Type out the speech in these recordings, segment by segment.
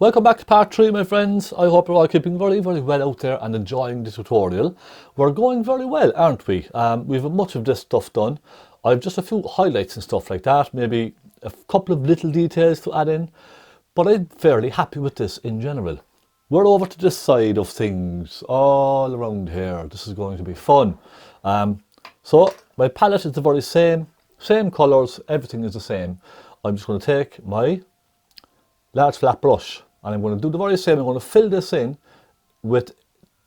Welcome back to part 3, my friends. I hope you're all keeping very well out there and enjoying the tutorial. We're going very well, aren't we? We've much of this stuff done. I've just a few highlights and stuff like that, maybe a couple of little details to add in, but I'm fairly happy with this in general. We're over to this side of things, all around here. This is going to be fun. So my palette is the very same colours, everything is the same. I'm just going to take my large flat brush and I'm going to do the very same. I'm going to fill this in with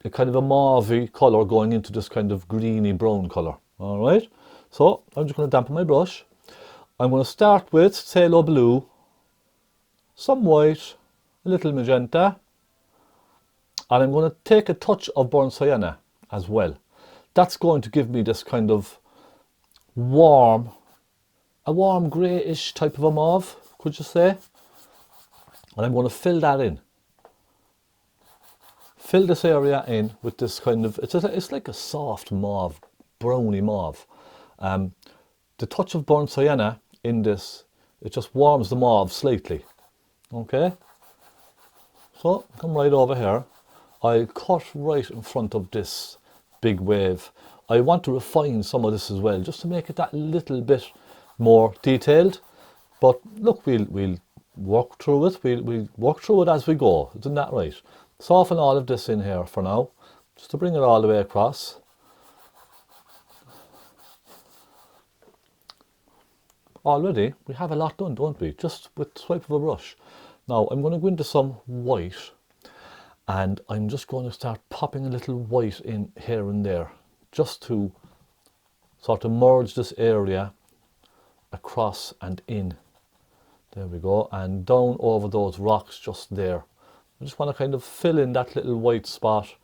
a kind of a mauve-y colour going into this kind of greeny brown colour. Alright, so I'm just going to dampen my brush. I'm going to start with phaylo blue, some white, a little magenta, and I'm going to take a touch of burnt sienna as well. That's going to give me this kind of warm greyish type of a mauve, could you say? And I'm going to fill that in. Fill this area in with this kind of, it's like a soft mauve, browny mauve. The touch of burnt sienna in this, it just warms the mauve slightly. Okay? So, come right over here. I'll cut right in front of this big wave. I want to refine some of this as well, just to make it that little bit more detailed. But look, we'll work through it. We'll work through it as we go. Isn't that right? Soften all of this in here for now, just to bring it all the way across. Already, we have a lot done, don't we? Just with the swipe of a brush. Now, I'm going to go into some white, and I'm just going to start popping a little white in here and there, just to sort of merge this area across and in. There we go, and down over those rocks just there. I just want to kind of fill in that little white spot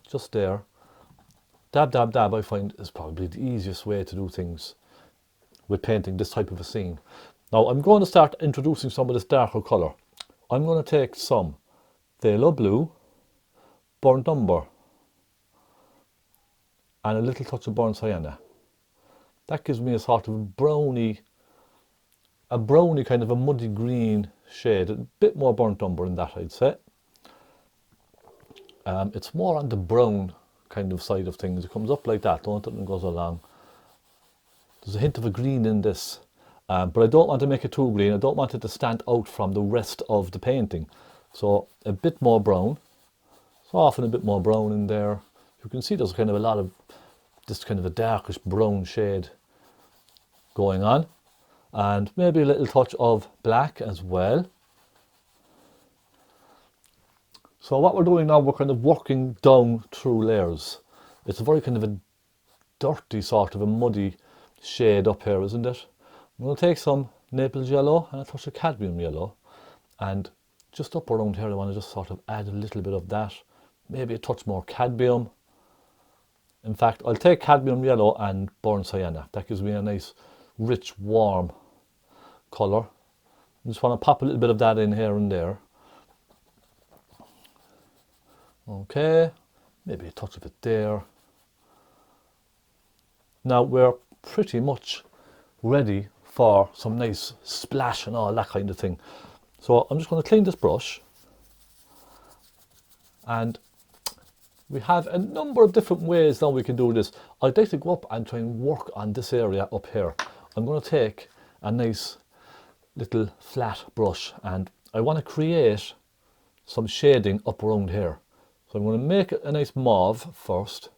just there. Dab, dab, dab, I find is probably the easiest way to do things with painting this type of a scene. Now I'm going to start introducing some of this darker colour. I'm going to take some phaylo blue, burnt umber, and a little touch of burnt sienna. That gives me a sort of browny kind of a muddy green shade, a bit more burnt umber in that, I'd say. It's more on the brown kind of side of things. It comes up like that, don't it, and goes along. There's a hint of a green in this, but I don't want to make it too green. I don't want it to stand out from the rest of the painting. So a bit more brown, soften a bit more brown in there. You can see there's kind of a lot of this kind of a darkish brown shade going on. And maybe a little touch of black as well. So what we're doing now, we're kind of working down through layers. It's a very kind of a dirty sort of a muddy shade up here, isn't it? I'm going to take some naples yellow and a touch of cadmium yellow, and just up around here I want to just sort of add a little bit of that, maybe a touch more cadmium. In fact, I'll take cadmium yellow and burnt sienna. That gives me a nice rich warm colour. I just want to pop a little bit of that in here and there. Okay, maybe a touch of it there. Now we're pretty much ready for some nice splash and all that kind of thing. So I'm just going to clean this brush, and we have a number of different ways now we can do this. I'd like to go up and try and work on this area up here. I'm going to take a nice little flat brush and I want to create some shading up around here. So I'm going to make a nice mauve first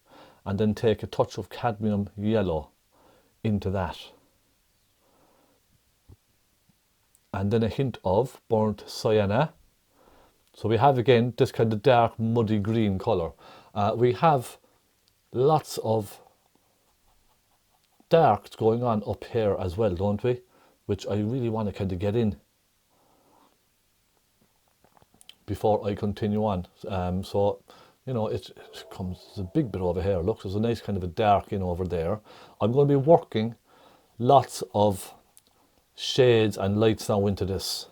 and then take a touch of cadmium yellow into that. And then a hint of burnt sienna. So we have again this kind of dark muddy green colour. We have lots of darks going on up here as well, don't we? Which I really want to kind of get in before I continue on. So, you know, it comes, there's a big bit over here. Look, there's a nice kind of a dark in over there. I'm going to be working lots of shades and lights now into this.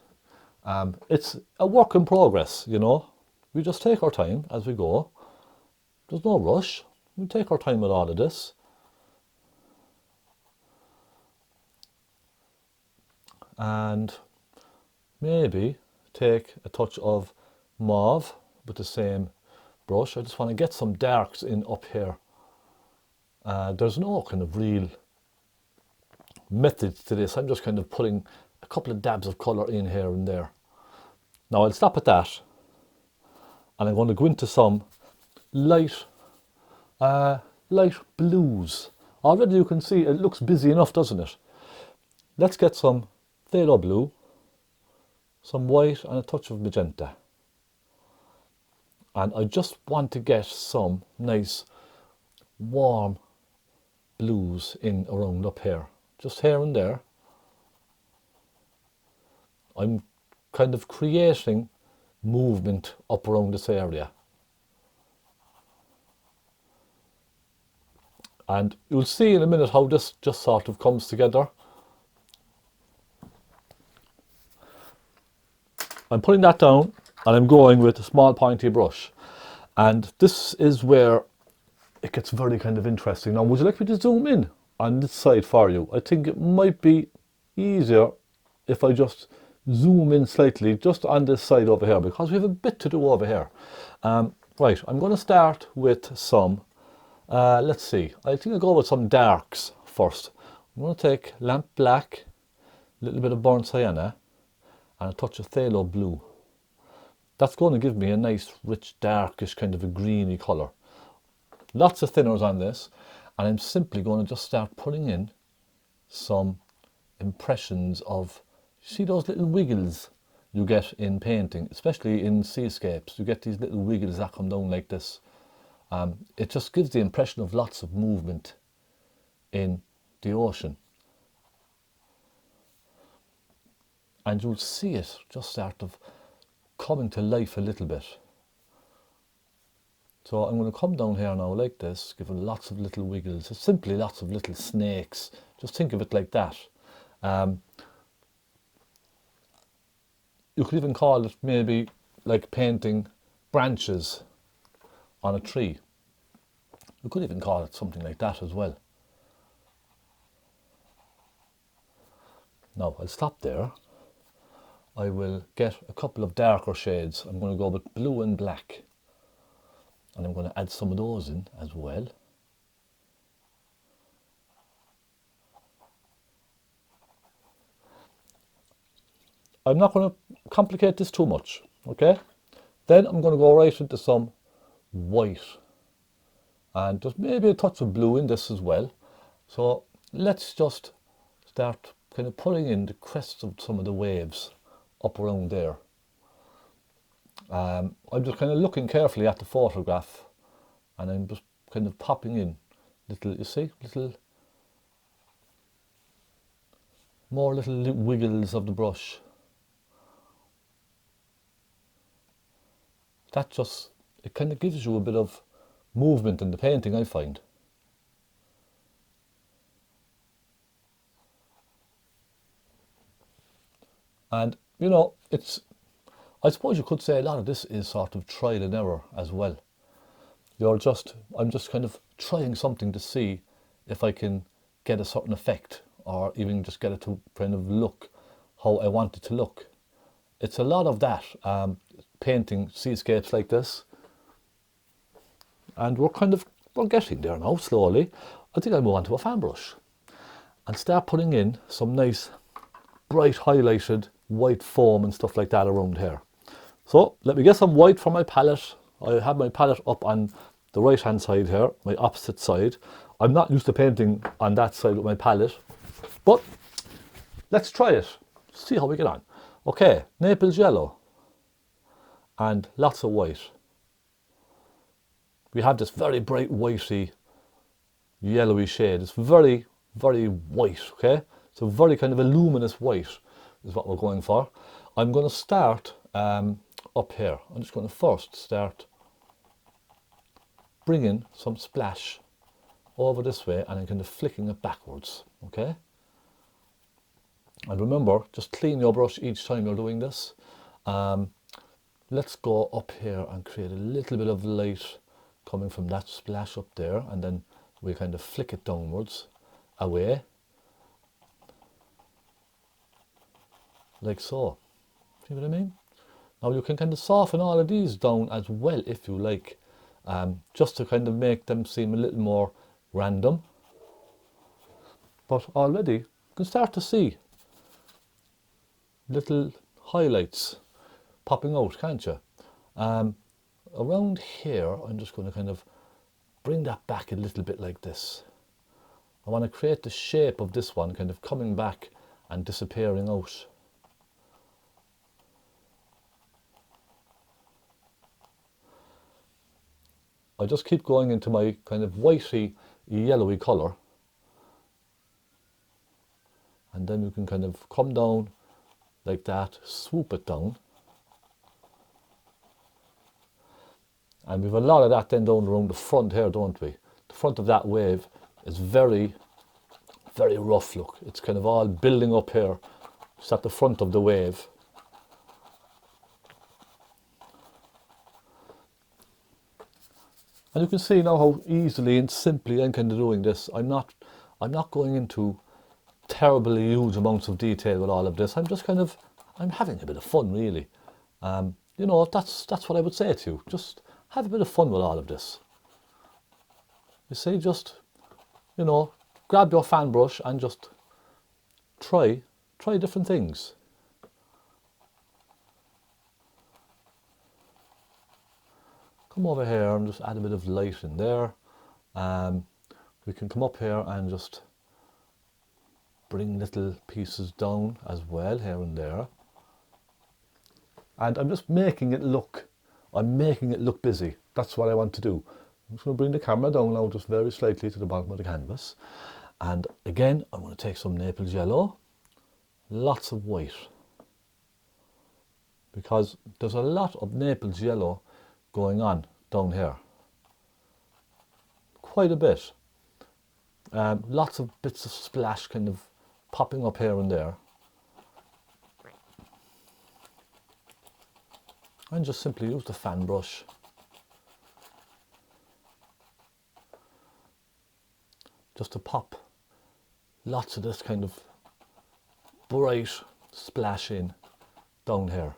It's a work in progress, you know. We just take our time as we go. There's no rush. We take our time with all of this. And maybe take a touch of mauve with the same brush. I just want to get some darks in up here. There's no kind of real method to this. I'm just kind of putting a couple of dabs of colour in here and there. Now I'll stop at that, and I'm going to go into some light blues. Already you can see it looks busy enough, doesn't it? Let's get some phaylo blue, some white and a touch of magenta. And I just want to get some nice warm blues in around up here. Just here and there. I'm kind of creating movement up around this area. And you'll see in a minute how this just sort of comes together. I'm putting that down and I'm going with a small pointy brush. And this is where it gets very kind of interesting. Now, would you like me to zoom in on this side for you? I think it might be easier if I just zoom in slightly just on this side over here, because we have a bit to do over here. Right, I'm going to start with some, let's see, I think I'll go with some darks first. I'm going to take lamp black, a little bit of burnt sienna, and a touch of phaylo blue. That's going to give me a nice, rich, darkish kind of a greeny colour. Lots of thinners on this, and I'm simply going to just start putting in some impressions of, see those little wiggles you get in painting, especially in seascapes. You get these little wiggles that come down like this. It just gives the impression of lots of movement in the ocean. And you'll see it just sort of coming to life a little bit. So I'm going to come down here now like this, give it lots of little wiggles. It's simply lots of little snakes. Just think of it like that. You could even call it maybe like painting branches on a tree. You could even call it something like that as well. Now I'll stop there. I will get a couple of darker shades. I'm going to go with blue and black. And I'm going to add some of those in as well. I'm not going to complicate this too much, okay? Then I'm going to go right into some white. And there's maybe a touch of blue in this as well. So let's just start kind of putting in the crests of some of the waves up around there. I'm just kind of looking carefully at the photograph, and I'm just kind of popping in little, you see, more little wiggles of the brush. That just, it kind of gives you a bit of movement in the painting, I find. And, you know, I suppose you could say a lot of this is sort of trial and error as well. I'm just kind of trying something to see if I can get a certain effect, or even just get it to kind of look how I want it to look. It's a lot of that, painting seascapes like this. And we're getting there now, slowly. I think I'll move on to a fan brush and start putting in some nice, bright highlighted white foam and stuff like that around here. So let me get some white from my palette. I have my palette up on the right hand side here, my opposite side. I'm not used to painting on that side with my palette, but let's try it, see how we get on. Okay, Naples yellow and lots of white. We have this very bright whitey, yellowy shade. It's very, very white, okay? So very kind of a luminous white is what we're going for. I'm going to start up here. I'm just going to first start bringing some splash over this way, and I'm kind of flicking it backwards, okay? And remember, just clean your brush each time you're doing this. Let's go up here and create a little bit of light coming from that splash up there, and then we kind of flick it downwards, away, like so. See what I mean? Now you can kind of soften all of these down as well if you like, just to kind of make them seem a little more random. But already you can start to see little highlights popping out, can't you? Around here, I'm just going to kind of bring that back a little bit like this. I want to create the shape of this one kind of coming back and disappearing out. I just keep going into my kind of whitey, yellowy colour, and then you can kind of come down like that, swoop it down, and we've a lot of that then down around the front here, don't we? The front of that wave is very, very rough, look. It's kind of all building up here, just at the front of the wave. And you can see now how easily and simply I'm kind of doing this. I'm not going into terribly huge amounts of detail with all of this. I'm just kind of, I'm having a bit of fun, really. You know, that's what I would say to you. Just have a bit of fun with all of this. You see, just, you know, grab your fan brush and just try different things. Come over here and just add a bit of light in there. We can come up here and just bring little pieces down as well, here and there. And I'm just making it look, I'm making it look busy. That's what I want to do. I'm just going to bring the camera down now just very slightly to the bottom of the canvas. And again, I'm going to take some Naples yellow, lots of white, because there's a lot of Naples yellow going on down here. Quite a bit. Lots of bits of splash kind of popping up here and there. And just simply use the fan brush. Just to pop lots of this kind of bright splash in down here.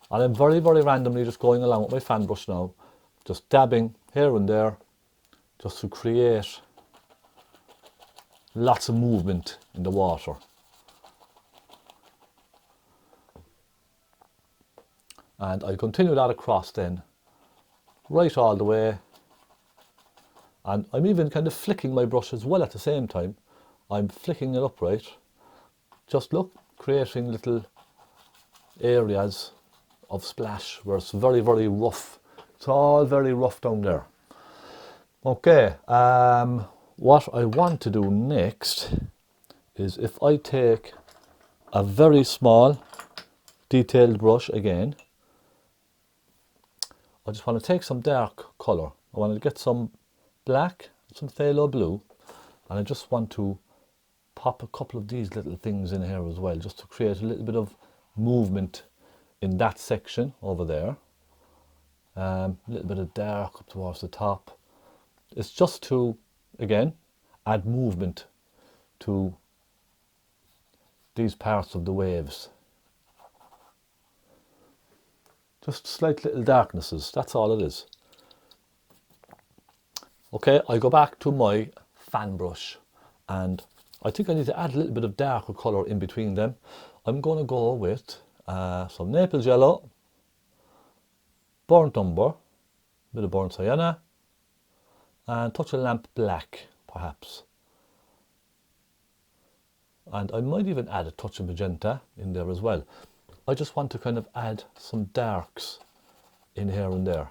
And I'm very, very randomly just going along with my fan brush now, just dabbing here and there, just to create lots of movement in the water. And I continue that across then, right all the way. And I'm even kind of flicking my brush as well at the same time. I'm flicking it upright. Just look, creating little areas of splash where it's very, very rough. It's all very rough down there. Okay, what I want to do next is, if I take a very small detailed brush again, I just want to take some dark colour. I want to get some black, some phaylo blue, and I just want to pop a couple of these little things in here as well, just to create a little bit of movement in that section over there. A little bit of dark up towards the top. It's just to, again, add movement to these parts of the waves. Just slight little darknesses, that's all it is. Okay, I go back to my fan brush, and I think I need to add a little bit of darker colour in between them. I'm going to go with some Naples yellow, burnt umber, a bit of burnt sienna, and touch of lamp black, perhaps. And I might even add a touch of magenta in there as well. I just want to kind of add some darks in here and there.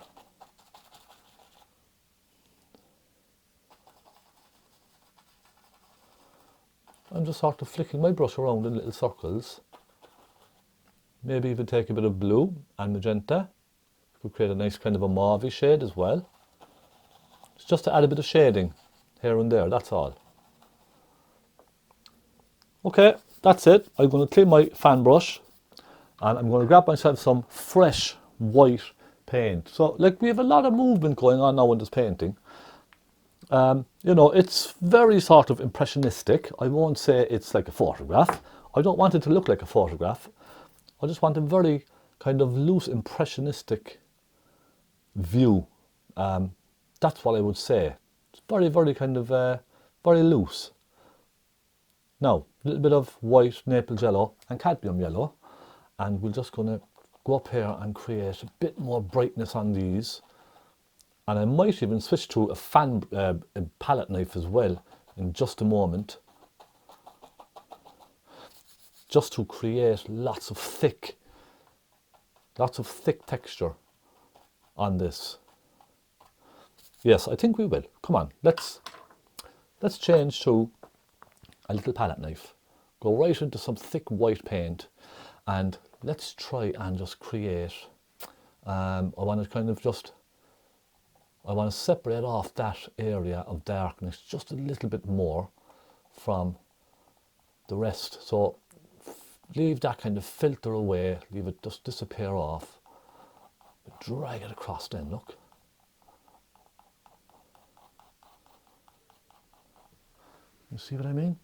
I'm just sort of flicking my brush around in little circles. Maybe even take a bit of blue and magenta. Could create a nice kind of a mauve shade as well. It's just to add a bit of shading here and there, that's all. Okay, that's it. I'm going to clean my fan brush, and I'm going to grab myself some fresh white paint. So, like, we have a lot of movement going on now in this painting. You know, it's very sort of impressionistic. I won't say it's like a photograph. I don't want it to look like a photograph. I just want a very kind of loose impressionistic view. That's what I would say. It's very, very kind of very loose. Now, a little bit of white naples yellow and cadmium yellow, and we're just going to go up here and create a bit more brightness on these. And I might even switch to a palette knife as well in just a moment, just to create lots of thick texture on this. Yes, I think we will. Come on, let's change to a little palette knife. Go right into some thick white paint, and let's try and just create. I want to separate off that area of darkness just a little bit more from the rest. So leave that kind of filter away, leave it just disappear off. Drag it across then, look. You see what I mean?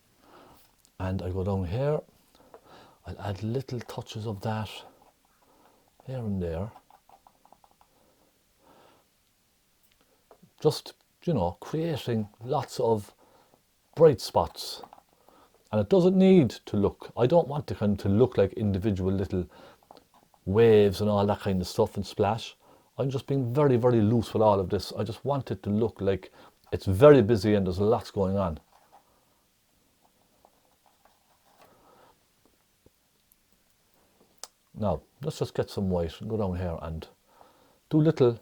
And I go down here, I'll add little touches of that here and there. Just, you know, creating lots of bright spots. And it doesn't need to look, I don't want it kind of to look like individual little waves and all that kind of stuff and splash. I'm just being very, very loose with all of this. I just want it to look like it's very busy and there's lots going on. Now, let's just get some white and go down here and do little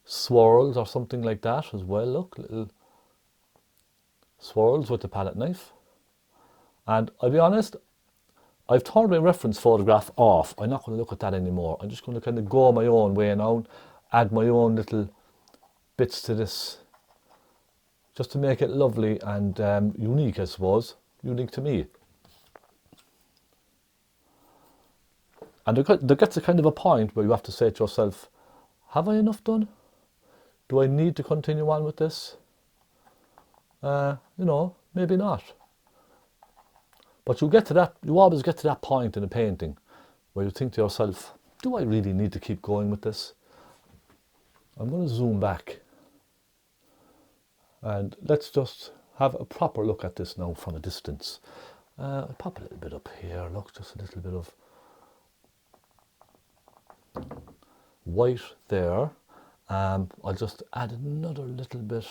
swirls or something like that as well. Look, little swirls with the palette knife. And I'll be honest, I've turned my reference photograph off. I'm not going to look at that anymore. I'm just going to kind of go my own way now, add my own little bits to this, just to make it lovely and unique, I suppose, unique to me. And there gets a kind of a point where you have to say to yourself, have I enough done? Do I need to continue on with this? You know, maybe not. But you always get to that point in a painting where you think to yourself, do I really need to keep going with this? I'm going to zoom back and let's just have a proper look at this now from a distance. I'll pop a little bit up here, look, just a little bit of white there. I'll just add another little bit,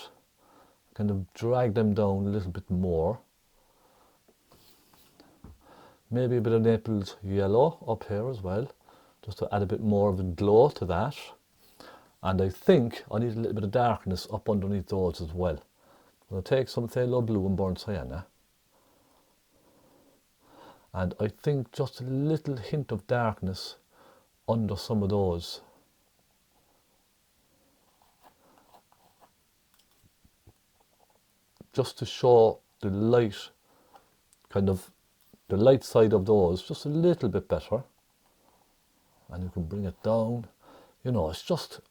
kind of drag them down a little bit more. Maybe a bit of Naples yellow up here as well, just to add a bit more of a glow to that. And I think I need a little bit of darkness up underneath those as well. I'm going to take some phaylo blue and burnt sienna. And I think just a little hint of darkness under some of those. Just to show the light, kind of the light side of those just a little bit better. And you can bring it down. You know, it's just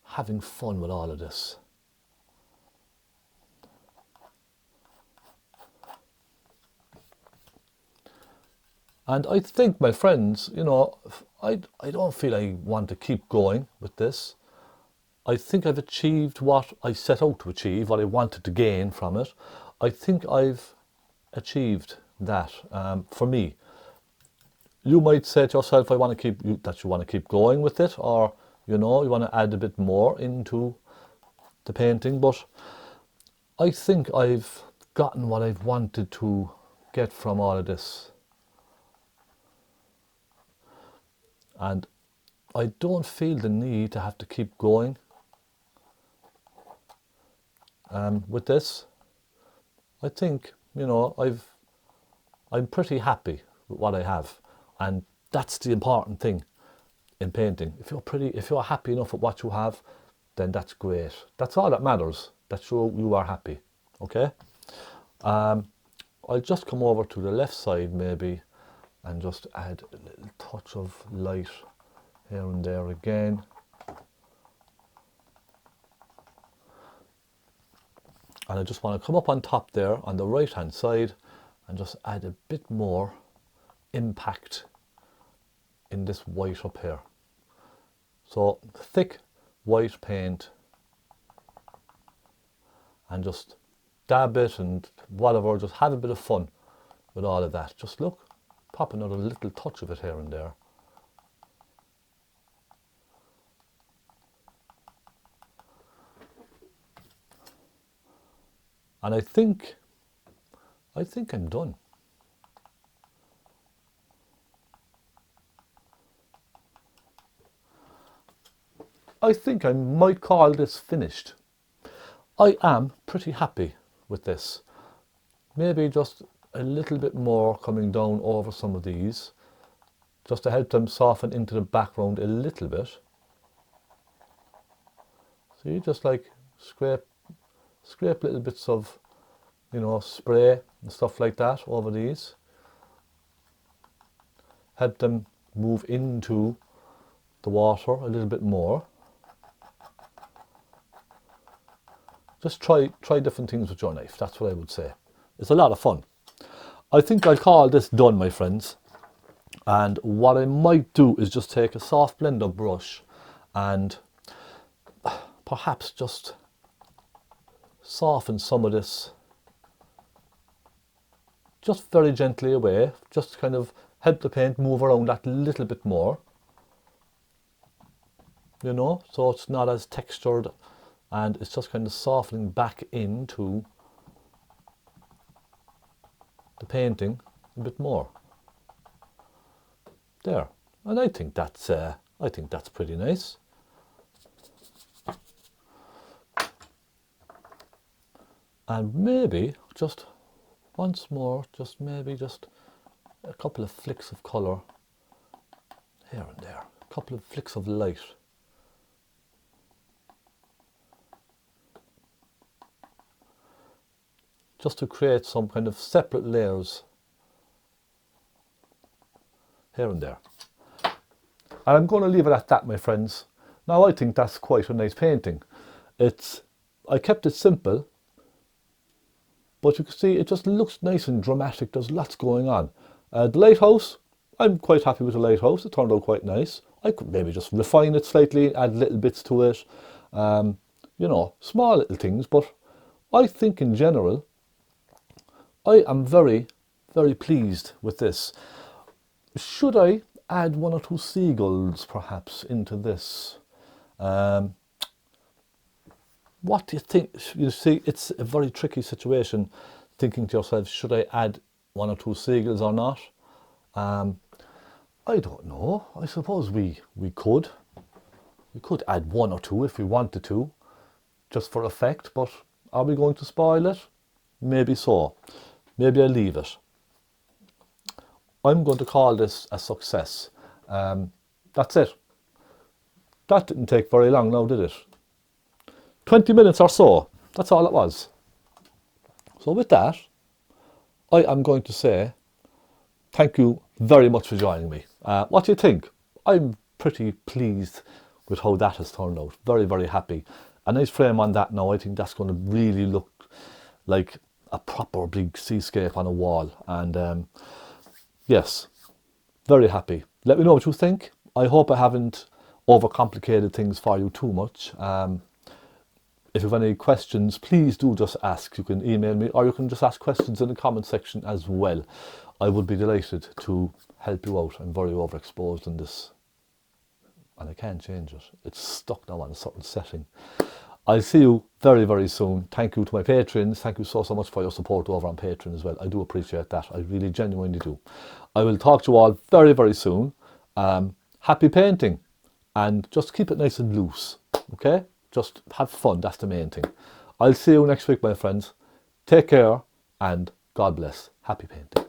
having fun with all of this. And I think, my friends, you know, I don't feel I want to keep going with this. I think I've achieved what I set out to achieve, what I wanted to gain from it. I think I've achieved that for me. You might say to yourself, you want to keep going with it, or you know, you want to add a bit more into the painting. But I think I've gotten what I've wanted to get from all of this. And I don't feel the need to have to keep going with this. I think, you know, I'm pretty happy with what I have, and that's the important thing in painting. If you're happy enough with what you have, then that's great. That's all that matters, that you are happy. Okay. I'll just come over to the left side maybe and just add a little touch of light here and there again. And I just want to come up on top there on the right hand side and just add a bit more impact in this white up here. So thick white paint, and just dab it and whatever, just have a bit of fun with all of that. Just look, pop another little touch of it here and there. And I think I'm done. I think I might call this finished. I am pretty happy with this. Maybe just a little bit more coming down over some of these, just to help them soften into the background a little bit. See, just like scrape little bits of, you know, spray and stuff like that over these. Help them move into the water a little bit more. Just try different things with your knife, that's what I would say. It's a lot of fun. I think I'll call this done, my friends. And what I might do is just take a soft blender brush and perhaps just soften some of this just very gently away, just kind of help the paint move around that little bit more, you know, so it's not as textured, and it's just kind of softening back into the painting a bit more. There, and I think that's pretty nice. And maybe just once more, just maybe just a couple of flicks of colour here and there, a couple of flicks of light. Just to create some kind of separate layers here and there. And I'm going to leave it at that, my friends. Now I think that's quite a nice painting. I kept it simple, but you can see it just looks nice and dramatic. There's lots going on. The lighthouse, I'm quite happy with the lighthouse. It turned out quite nice. I could maybe just refine it slightly, add little bits to it. You know, small little things, but I think in general, I am very, very pleased with this. Should I add one or two seagulls perhaps into this? What do you think? You see, it's a very tricky situation, thinking to yourself, should I add one or two seagulls or not? I don't know. I suppose we could. We could add one or two if we wanted to, just for effect, but are we going to spoil it? Maybe so. Maybe I'll leave it. I'm going to call this a success. That's it. That didn't take very long now, did it? 20 minutes or so. That's all it was. So with that, I am going to say thank you very much for joining me. What do you think? I'm pretty pleased with how that has turned out. Very, very happy. A nice frame on that now. I think that's going to really look like a proper big seascape on a wall. And yes, very happy. Let me know what you think. I hope I haven't overcomplicated things for you too much. If you have any questions, please do just ask. You can email me, or you can just ask questions in the comment section as well. I would be delighted to help you out. I'm very overexposed in this, and I can't change it. It's stuck now on a certain setting. I'll see you very, very soon. Thank you to my patrons. Thank you so much for your support over on Patreon as well. I do appreciate that. I really genuinely do. I will talk to you all very, very soon. Happy painting, and just keep it nice and loose, okay? Just have fun, that's the main thing. I'll see you next week, my friends. Take care, and God bless. Happy painting.